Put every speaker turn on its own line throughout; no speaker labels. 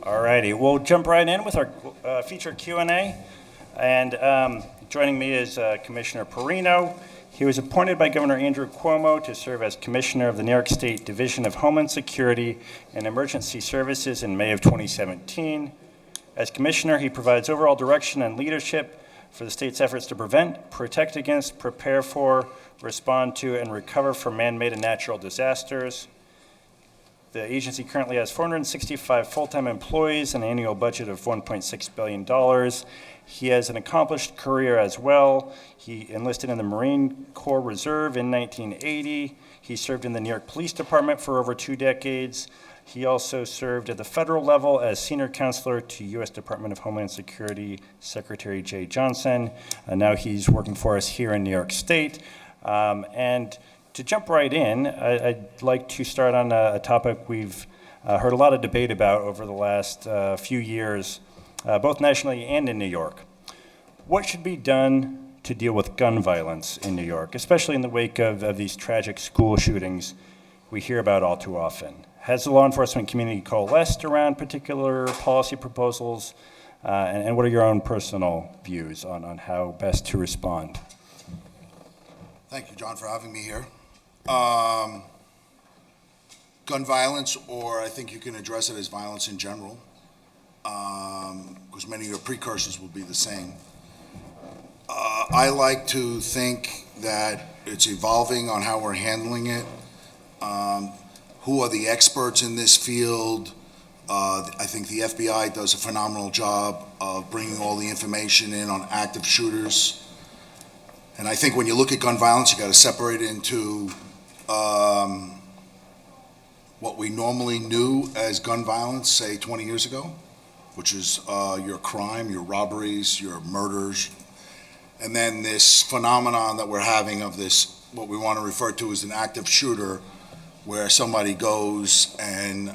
Alrighty, we'll jump right in with our feature Q&A. And joining me is Commissioner Parrino. He was appointed by Governor Andrew Cuomo to serve as Commissioner of the New York State Division of Homeland Security and Emergency Services in May of 2017. As Commissioner, he provides overall direction and leadership for the state's efforts to prevent, protect against, prepare for, respond to, and recover from man-made and natural disasters. The agency currently has 465 full-time employees and an annual budget of $1.6 billion. He has an accomplished career as well. He enlisted in the Marine Corps Reserve in 1980. He served in the New York Police Department for over 2 decades. He also served at the federal level as senior counselor to U.S. Department of Homeland Security Secretary Jay Johnson. Now he's working for us here in New York State. And to jump right in, I'd like to start on a topic we've heard a lot of debate about over the last few years, both nationally and in New York. What should be done to deal with gun violence in New York, especially in the wake of these tragic school shootings we hear about all too often? Has the law enforcement community coalesced around particular policy proposals? And what are your own personal views on how best to respond?
Thank you, John, for having me here. Gun violence, or I think you can address it as violence in general, because many of your precursors will be the same. I like to think that it's evolving on how we're handling it. Who are the experts in this field? I think the FBI does a phenomenal job of bringing all the information in on active shooters. And I think when you look at gun violence, you got to separate it into what we normally knew as gun violence, say 20 years ago, which is your crime, your robberies, your murders, and then this phenomenon that we're having of this, what we want to refer to as an active shooter, where somebody goes and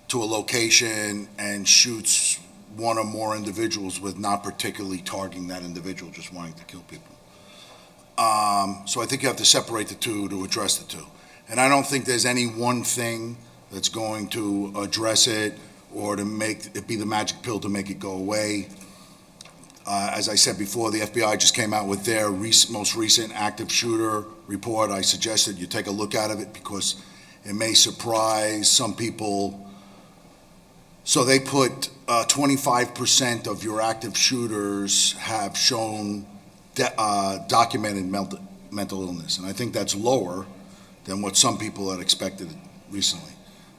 to a location and shoots one or more individuals with not particularly targeting that individual, just wanting to kill people. So I think you have to separate the two to address the two. And I don't think there's any one thing that's going to address it or to make it be the magic pill to make it go away. As I said before, the FBI just came out with their most recent active shooter report. I suggested you take a look at it because it may surprise some people. So they put 25% of your active shooters have shown documented mental illness. And I think that's lower than what some people had expected recently.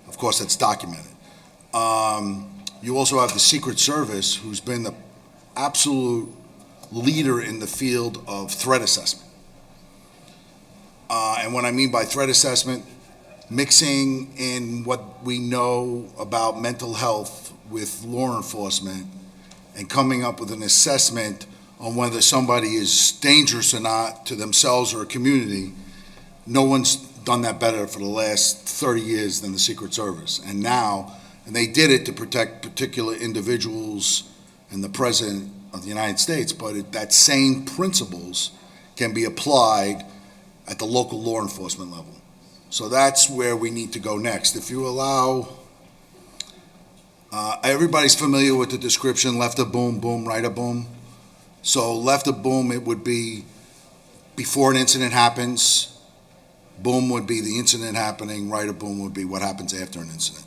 Of course, that's documented. You also have the Secret Service, who's been the absolute leader in the field of threat assessment. And what I mean by threat assessment, mixing in what we know about mental health with law enforcement and coming up with an assessment on whether somebody is dangerous or not to themselves or a community. No one's done that better for the last 30 years than the Secret Service. And they did it to protect particular individuals and the President of the United States, but that same principles can be applied at the local law enforcement level. So that's where we need to go next. If you allow, everybody's familiar with the description, left a boom, boom, right a boom. So left a boom, it would be before an incident happens. Boom would be the incident happening, right a boom would be what happens after an incident.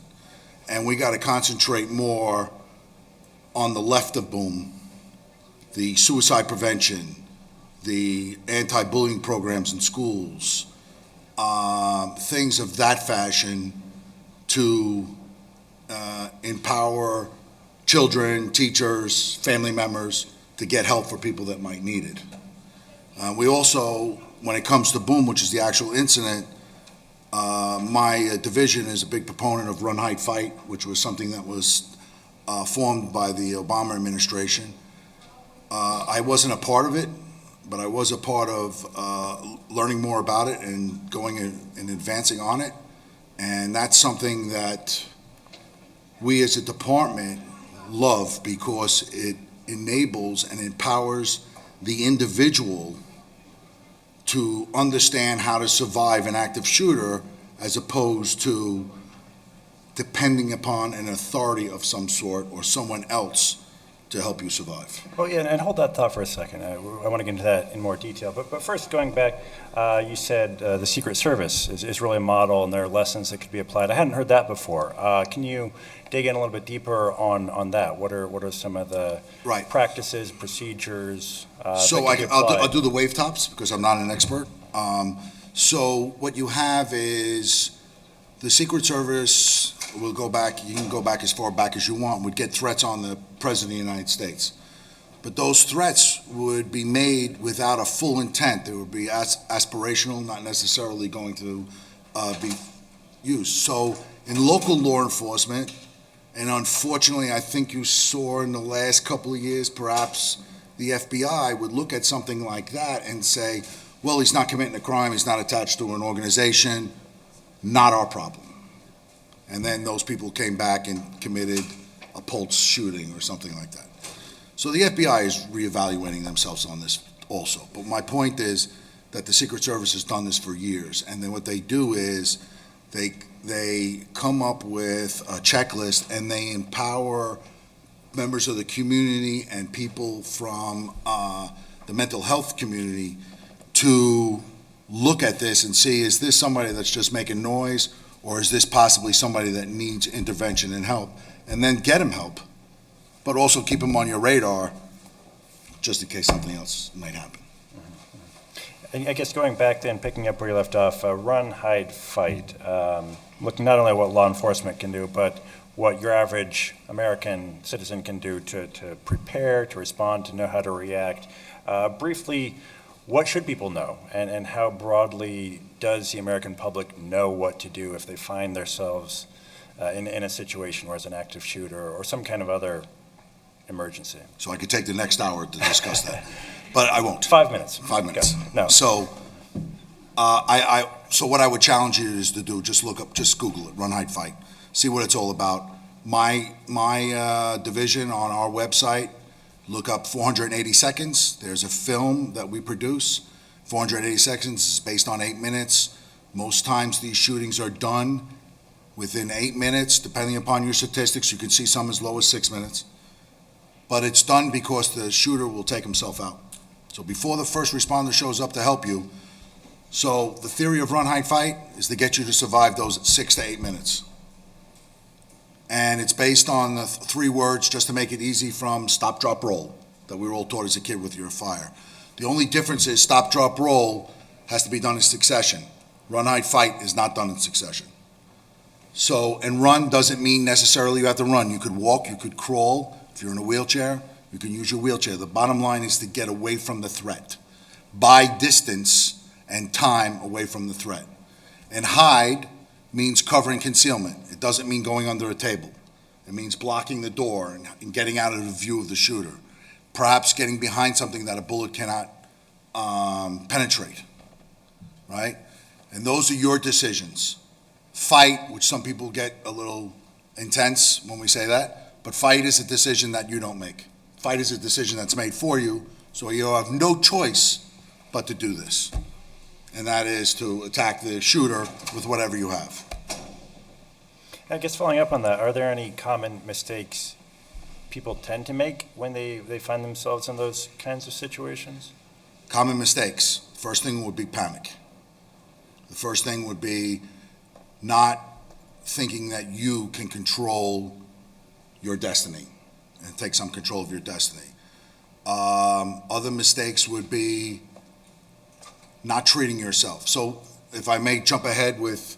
And we got to concentrate more on the left of boom, the suicide prevention, the anti-bullying programs in schools, things of that fashion to empower children, teachers, family members to get help for people that might need it. We also, when it comes to boom, which is the actual incident, my division is a big proponent of Run, Hide, Fight, which was something that was formed by the Obama administration. I wasn't a part of it, but I was a part of learning more about it and going and advancing on it. And that's something that we as a department love because it enables and empowers the individual to understand how to survive an active shooter as opposed to depending upon an authority of some sort or someone else to help you survive.
Well, yeah, and hold that thought for a second. I want to get into that in more detail. But first, going back, you said the Secret Service is really a model, and there are lessons that could be applied. I hadn't heard that before. Can you dig in a little bit deeper on that? What are some of the
Right.
practices, procedures?
So
that could be
I'll
applied?
do the wave tops because I'm not an expert. So what you have is the Secret Service will go back, you can go back as far back as you want, would get threats on the President of the United States. But those threats would be made without a full intent. They would be aspirational, not necessarily going to be used. So in local law enforcement, and unfortunately, I think you saw in the last couple of years, perhaps the FBI would look at something like that and say, well, he's not committing a crime, he's not attached to an organization, not our problem. And then those people came back and committed a Pulse shooting or something like that. So the FBI is reevaluating themselves on this also. But my point is that the Secret Service has done this for years. And then what they do is they come up with a checklist and they empower members of the community and people from the mental health community to look at this and see, is this somebody that's just making noise, or is this possibly somebody that needs intervention and help? And then get them help, but also keep them on your radar just in case something else might happen.
I guess going back then, picking up where you left off, run, hide, fight. Looking not only at what law enforcement can do, but what your average American citizen can do to prepare, to respond, to know how to react. Briefly, what should people know, and how broadly does the American public know what to do if they find themselves in a situation where there's an active shooter or some kind of other emergency?
So I could take the next hour to discuss that, but I won't.
5 minutes.
5 minutes.
Go. No.
So, so what I would challenge you is to do, just Google it, run, hide, fight. See what it's all about. My division on our website, look up 480 seconds. There's a film that we produce. 480 seconds is based on 8 minutes. Most times these shootings are done within 8 minutes, depending upon your statistics. You can see some as low as 6 minutes. But it's done because the shooter will take himself out. So before the first responder shows up to help you, so the theory of run, hide, fight is to get you to survive those 6 to 8 minutes. And it's based on the 3 words, just to make it easy, from stop, drop, roll, that we were all taught as a kid with your fire. The only difference is stop, drop, roll has to be done in succession. Run, hide, fight is not done in succession. So, and run doesn't mean necessarily you have to run. You could walk, you could crawl. If you're in a wheelchair, you can use your wheelchair. The bottom line is to get away from the threat. Buy distance and time away from the threat. And hide means covering concealment. It doesn't mean going under a table. It means blocking the door and getting out of the view of the shooter. Perhaps getting behind something that a bullet cannot penetrate, right? And those are your decisions. Fight, which some people get a little intense when we say that, but fight is a decision that you don't make. Fight is a decision that's made for you, so you have no choice but to do this. And that is to attack the shooter with whatever you have.
I guess following up on that, are there any common mistakes people tend to make when they find themselves in those kinds of situations?
Common mistakes. First thing would be panic. The first thing would be not thinking that you can control your destiny and take some control of your destiny. Other mistakes would be not treating yourself. So if I may jump ahead with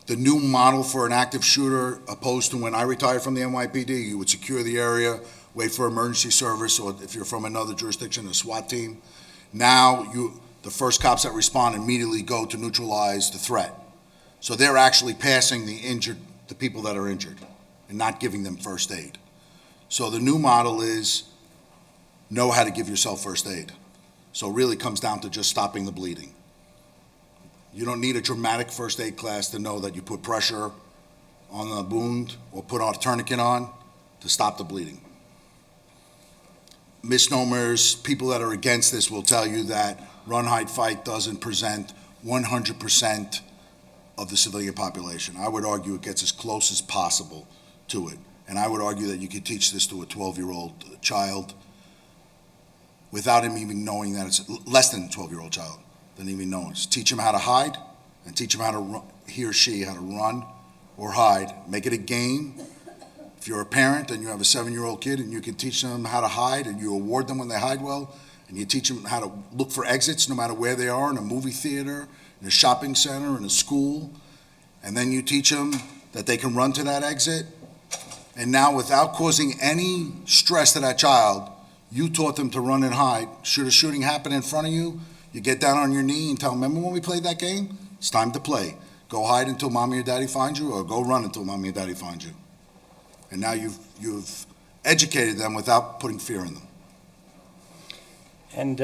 the new model for an active shooter, opposed to when I retired from the NYPD, you would secure the area, wait for emergency service, or if you're from another jurisdiction, a SWAT team. Now, the first cops that respond immediately go to neutralize the threat. So they're actually passing the people that are injured and not giving them first aid. So the new model is know how to give yourself first aid. So it really comes down to just stopping the bleeding. You don't need a dramatic first aid class to know that you put pressure on the wound or put a tourniquet on to stop the bleeding. Misnomers, people that are against this will tell you that run, hide, fight doesn't present 100% of the civilian population. I would argue it gets as close as possible to it. And I would argue that you could teach this to a 12-year-old child without him even knowing that it's less than a 12-year-old child, than even knowing. Just teach him how to hide and teach him how to run, he or she how to run or hide. Make it a game. If you're a parent and you have a 7-year-old kid and you can teach them how to hide and you award them when they hide well, and you teach them how to look for exits no matter where they are, in a movie theater, in a shopping center, in a school, and then you teach them that they can run to that exit, and now without causing any stress to that child, you taught them to run and hide. Should a shooting happen in front of you, you get down on your knee and tell them, remember when we played that game? It's time to play. Go hide until mommy or daddy finds you, or go run until mommy or daddy finds you. And now you've educated them without putting fear in them.
And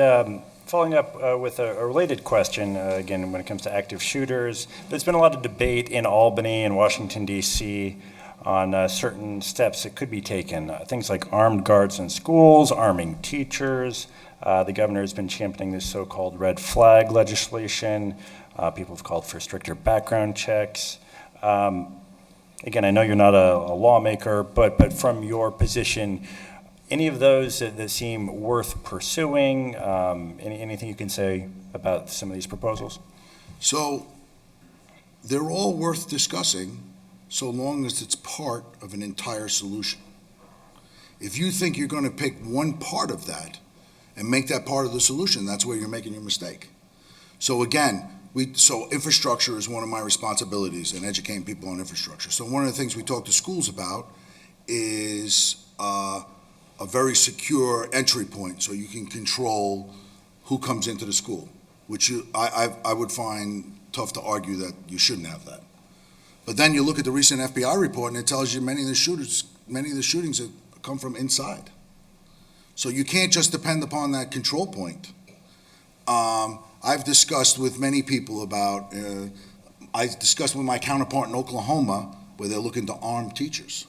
following up with a related question, again, when it comes to active shooters, there's been a lot of debate in Albany and Washington, D.C. on certain steps that could be taken. Things like armed guards in schools, arming teachers. The governor has been championing this so-called red flag legislation. People have called for stricter background checks. Again, I know you're not a lawmaker, but from your position, any of those that seem worth pursuing? Anything you can say about some of these proposals?
So they're all worth discussing so long as it's part of an entire solution. If you think you're going to pick one part of that and make that part of the solution, that's where you're making your mistake. So again, so infrastructure is one of my responsibilities, and educating people on infrastructure. So one of the things we talk to schools about is a very secure entry point, so you can control who comes into the school, which I would find tough to argue that you shouldn't have that. But then you look at the recent FBI report, and it tells you many of the shootings have come from inside. So you can't just depend upon that control point. I've discussed with many people about, I discussed with my counterpart in Oklahoma, where they're looking to arm teachers.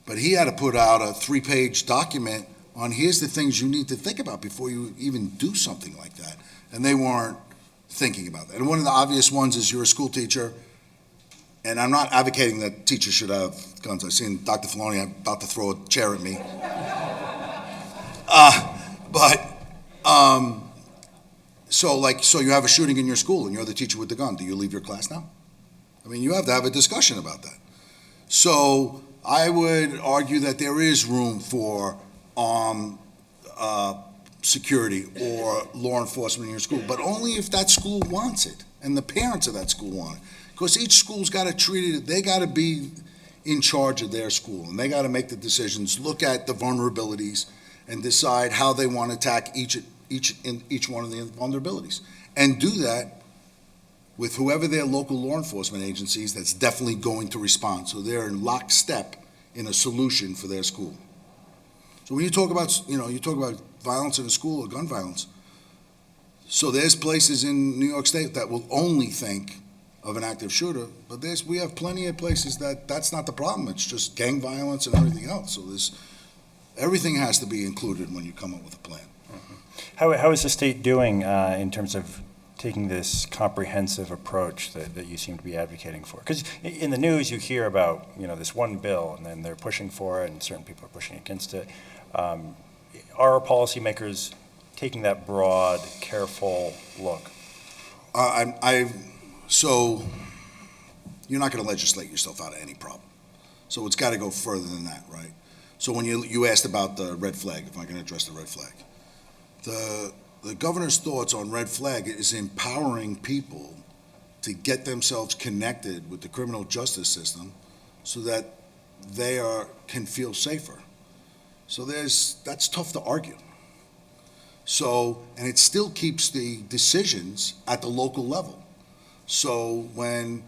But he had to put out a 3-page document on here's the things you need to think about before you even do something like that. And they weren't thinking about that. And one of the obvious ones is you're a school teacher, and I'm not advocating that teachers should have guns. I've seen Dr. Filoni about to throw a chair at me. So you have a shooting in your school and you're the teacher with the gun. Do you leave your class now? I mean, you have to have a discussion about that. So I would argue that there is room for security or law enforcement in your school, but only if that school wants it and the parents of that school want it. Because each school's got to treat it, they got to be in charge of their school, and they got to make the decisions, look at the vulnerabilities, and decide how they want to attack each one of the vulnerabilities. And do that with whoever their local law enforcement agencies that's definitely going to respond. So they're in lockstep in a solution for their school. So when you talk about, violence in a school or gun violence, so there's places in New York State that will only think of an active shooter, but we have plenty of places that's not the problem. It's just gang violence and everything else. So everything has to be included when you come up with a plan.
Mm-hmm. How is the state doing in terms of taking this comprehensive approach that you seem to be advocating for? Because in the news you hear about this one bill, and then they're pushing for it, and certain people are pushing against it. Are policymakers taking that broad, careful look? So you're not going to legislate yourself out of any problem. So it's got to go further than that, right? So when you asked about the red flag, if I can address the red flag, the governor's thoughts on red flag is empowering people to get themselves connected with the criminal justice system so that they can feel safer. So that's tough to argue. So, and it still keeps the decisions at the local level. So when,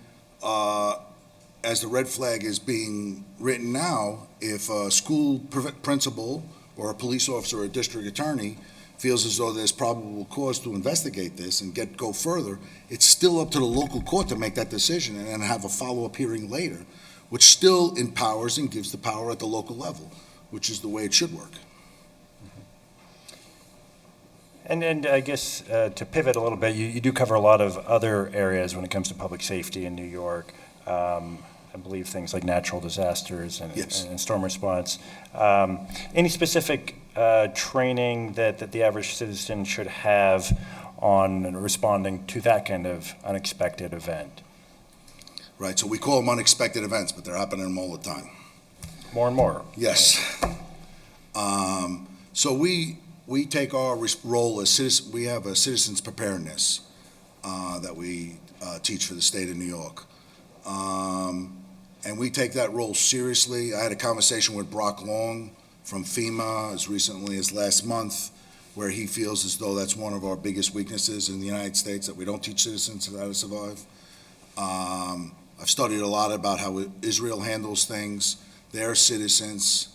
as the red flag is being written now, if a school principal or a police officer or a district attorney feels as though there's probable cause to investigate this and go further, it's still up to the local court to make that decision and then have a follow-up hearing later, which still empowers and gives the power at the local level, which is the way it should work. And I guess to pivot a little bit, you do cover a lot of other areas when it comes to public safety in New York. I believe things like natural disasters
Yes.
and storm response. Any specific training that the average citizen should have on responding to that kind of unexpected event?
Right, so we call them unexpected events, but they're happening all the time.
More and more.
Yes. So we take our role as citizens. We have a citizens preparedness that we teach for the state of New York. And we take that role seriously. I had a conversation with Brock Long from FEMA as recently as last month, where he feels as though that's one of our biggest weaknesses in the United States, that we don't teach citizens how to survive. I've studied a lot about how Israel handles things. Their citizens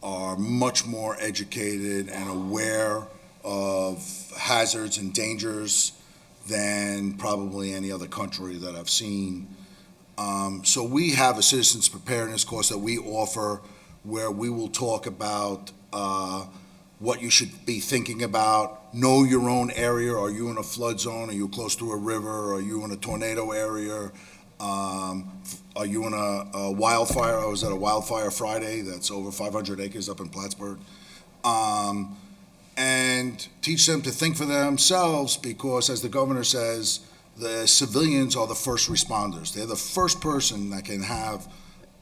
are much more educated and aware of hazards and dangers than probably any other country that I've seen. So we have a citizens preparedness course that we offer where we will talk about what you should be thinking about. Know your own area. Are you in a flood zone? Are you close to a river? Are you in a tornado area? Are you in a wildfire? I was at a wildfire Friday that's over 500 acres up in Plattsburgh. And teach them to think for themselves because, as the governor says, the civilians are the first responders. They're the first person that can have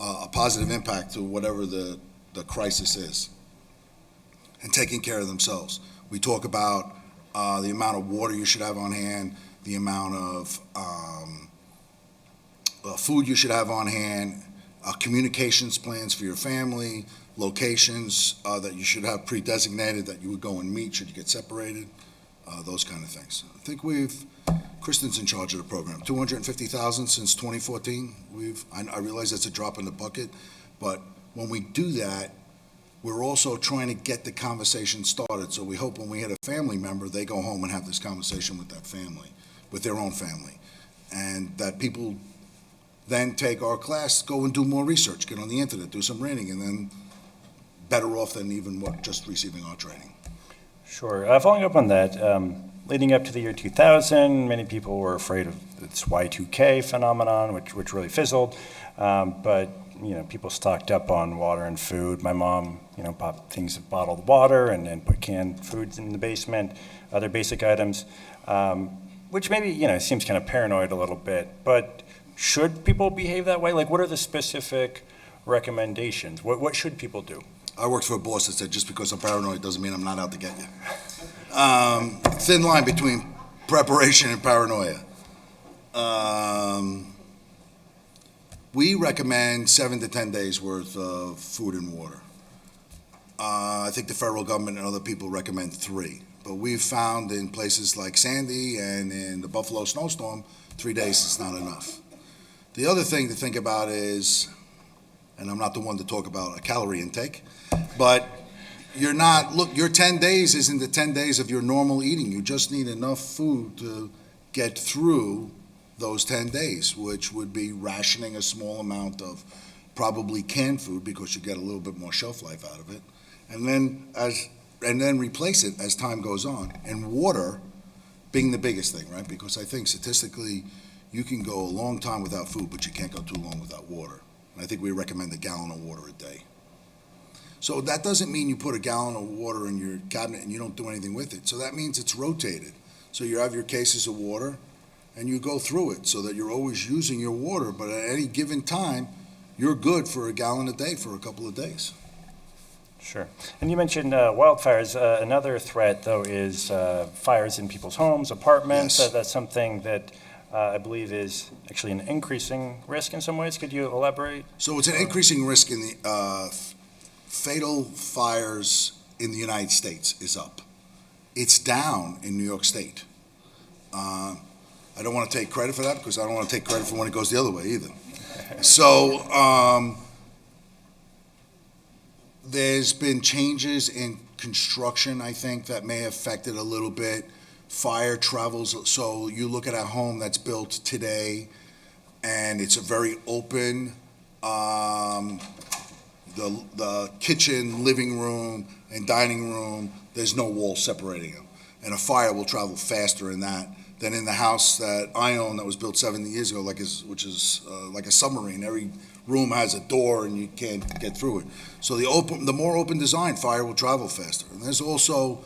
a positive impact to whatever the crisis is, and taking care of themselves. We talk about the amount of water you should have on hand, the amount of food you should have on hand, communications plans for your family, locations that you should have pre-designated that you would go and meet should you get separated, those kind of things. I think Kristen's in charge of the program. 250,000 since 2014. I realize that's a drop in the bucket, but when we do that, we're also trying to get the conversation started. So we hope when we hit a family member, they go home and have this conversation with that family, with their own family, and that people then take our class, go and do more research, get on the internet, do some reading, and then better off than even just receiving our training.
Sure. Following up on that, leading up to the year 2000, many people were afraid of this Y2K phenomenon, which really fizzled. But people stocked up on water and food. My mom, bought things of bottled water and put canned foods in the basement, other basic items, which maybe seems kind of paranoid a little bit. But should people behave that way? Like, what are the specific recommendations? What should people do?
I worked for a boss that said, just because I'm paranoid doesn't mean I'm not out to get you. Thin line between preparation and paranoia. We recommend 7 to 10 days worth of food and water. I think the federal government and other people recommend 3. But we've found in places like Sandy and in the Buffalo snowstorm, 3 days is not enough. The other thing to think about is, and I'm not the one to talk about a calorie intake, but your 10 days isn't the 10 days of your normal eating. You just need enough food to get through those 10 days, which would be rationing a small amount of probably canned food because you get a little bit more shelf life out of it, and then replace it as time goes on. And water being the biggest thing, right? Because I think statistically, you can go a long time without food, but you can't go too long without water. And I think we recommend a gallon of water a day. So that doesn't mean you put a gallon of water in your cabinet and you don't do anything with it. So that means it's rotated. So you have your cases of water and you go through it so that you're always using your water, but at any given time, you're good for a gallon a day for a couple of days.
Sure. And you mentioned wildfires. Another threat, though, is fires in people's homes, apartments.
Yes.
That's something that I believe is actually an increasing risk in some ways. Could you elaborate?
So it's an increasing risk in the fatal fires in the United States is up. It's down in New York State. I don't want to take credit for that because I don't want to take credit for when it goes the other way either. So there's been changes in construction, I think, that may have affected a little bit. Fire travels, so you look at a home that's built today and it's a very open, the kitchen, living room, and dining room, there's no wall separating them. and a fire will travel faster in that than in the house that I own that was built 70 years ago, which is like a submarine. Every room has a door and you can't get through it. So the more open design, fire will travel faster. And there's also,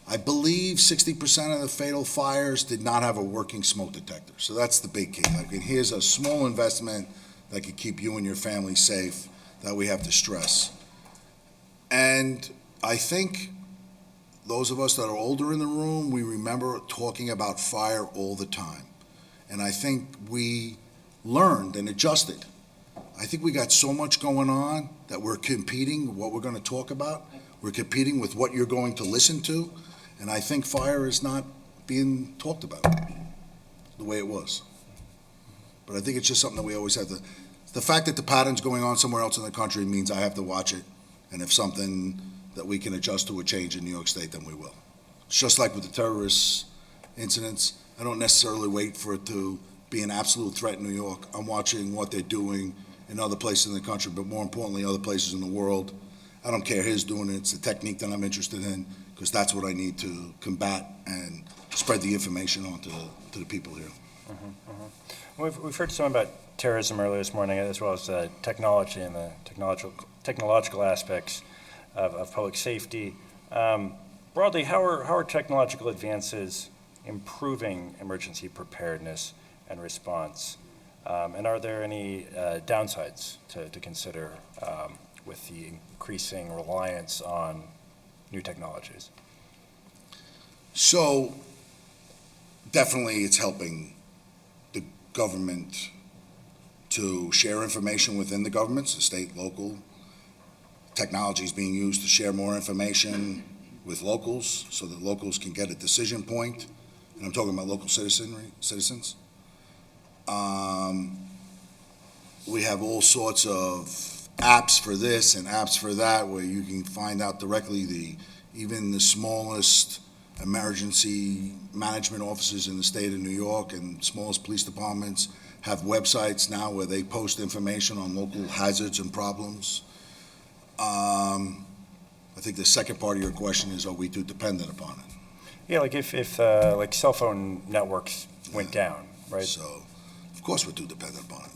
I believe 60% of the fatal fires did not have a working smoke detector. So that's the big key. Like, here's a small investment that could keep you and your family safe that we have to stress. And I think those of us that are older in the room, we remember talking about fire all the time. And I think we learned and adjusted. I think we got so much going on that we're competing with what we're going to talk about. We're competing with what you're going to listen to. And I think fire is not being talked about the way it was. But I think it's just something that we always have to. The fact that the pattern's going on somewhere else in the country means I have to watch it. And if something that we can adjust to a change in New York State, then we will. It's just like with the terrorist incidents. I don't necessarily wait for it to be an absolute threat in New York. I'm watching what they're doing in other places in the country, but more importantly, other places in the world. I don't care who's doing it. It's the technique that I'm interested in, because that's what I need to combat and spread the information on to the people here.
We've heard some about terrorism earlier this morning, as well as technology and the technological aspects of public safety. Broadly, how are technological advances improving emergency preparedness and response? And are there any downsides to consider with the increasing reliance on new technologies?
So definitely it's helping the government to share information within the governments, the state, local. Technology is being used to share more information with locals so that locals can get a decision point. And I'm talking about local citizens. We have all sorts of apps for this and apps for that, where you can find out directly even the smallest emergency management offices in the state of New York and smallest police departments have websites now where they post information on local hazards and problems. I think the second part of your question is, are we too dependent upon it?
Yeah, like if like cell phone networks went down, right?
So, of course we're too dependent upon it.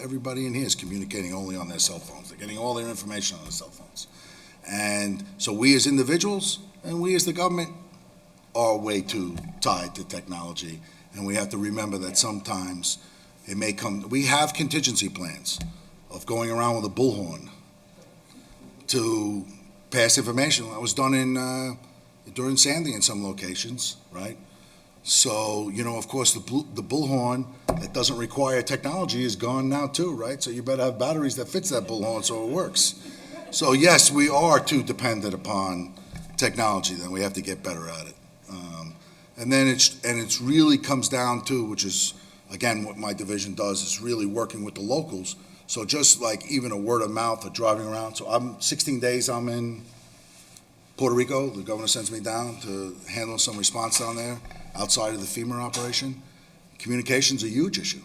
Everybody in here is communicating only on their cell phones. They're getting all their information on their cell phones. And so we as individuals and we as the government are way too tied to technology. And we have to remember that sometimes it may come, we have contingency plans of going around with a bullhorn to pass information. That was done during Sandy in some locations, right? So, of course, the bullhorn that doesn't require technology is gone now too, right? So you better have batteries that fits that bullhorn so it works. So yes, we are too dependent upon technology. Then we have to get better at it. And then it's really comes down to, which is again what my division does, is really working with the locals. So just like even a word of mouth or driving around. So 16 days I'm in Puerto Rico. The governor sends me down to handle some response down there outside of the FEMA operation. Communication's a huge issue,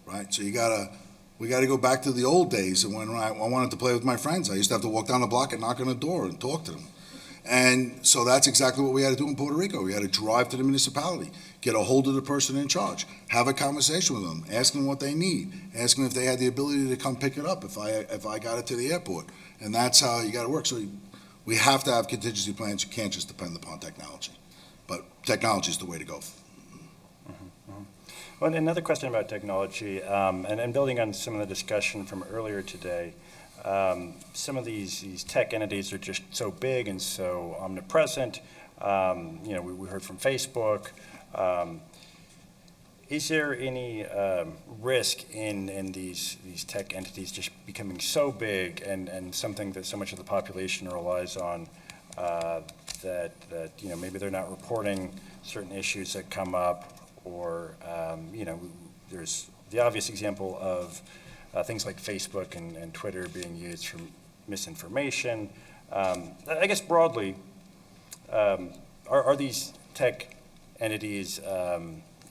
right? So we gotta go back to the old days and when I wanted to play with my friends. I used to have to walk down the block and knock on the door and talk to them. And so that's exactly what we had to do in Puerto Rico. We had to drive to the municipality, get a hold of the person in charge, have a conversation with them, ask them what they need, ask them if they had the ability to come pick it up if I got it to the airport. And that's how you got to work. So we have to have contingency plans. You can't just depend upon technology. But technology is the way to go.
Well, another question about technology, and building on some of the discussion from earlier today, some of these tech entities are just so big and so omnipresent. We heard from Facebook. Is there any risk in these tech entities just becoming so big and something that so much of the population relies on that maybe they're not reporting certain issues that come up, or there's the obvious example of things like Facebook and Twitter being used for misinformation. I guess broadly, are these tech entities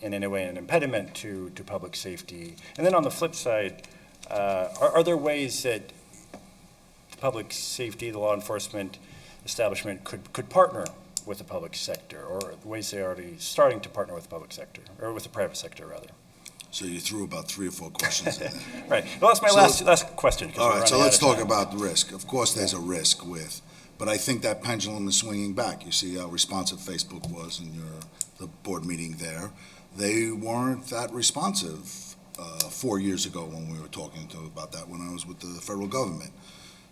in any way an impediment to public safety? And then on the flip side, are there ways that the public safety, the law enforcement establishment could partner with the public sector, or ways they're already starting to partner with the public sector, or with the private sector, rather.
So you threw about 3 or 4 questions in there.
Right. Well, that's my last question. 'Cause
All
we're
right, so
running
let's
out of
talk
time.
about the risk. Of course, there's a risk with, but I think that pendulum is swinging back. You see how responsive Facebook was in the board meeting there. They weren't that responsive 4 years ago when we were talking to them about that when I was with the federal government.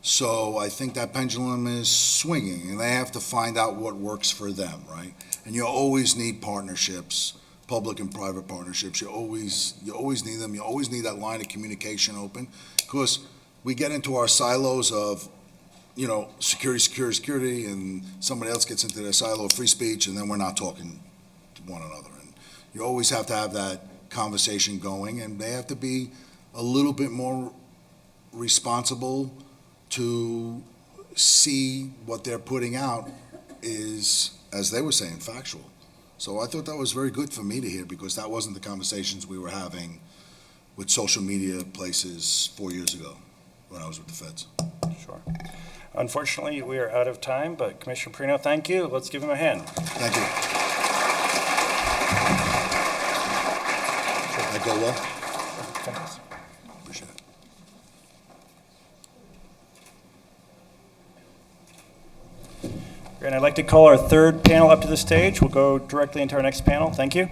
So I think that pendulum is swinging, and they have to find out what works for them, right? And you always need partnerships, public and private partnerships. You always need them. You always need that line of communication open, because we get into our silos of, security, and somebody else gets into their silo of free speech, and then we're not talking to one another. And you always have to have that conversation going, and they have to be a little bit more responsible to see what they're putting out is, as they were saying, factual. So I thought that was very good for me to hear, because that wasn't the conversations we were having with social media places 4 years ago when I was with the feds.
Sure. Unfortunately, we are out of time, but Commissioner Parrino, thank you. Let's give him a hand.
Thank you. Did that go well? Appreciate it.
And I'd like to call our third panel up to the stage. We'll go directly into our next panel. Thank you.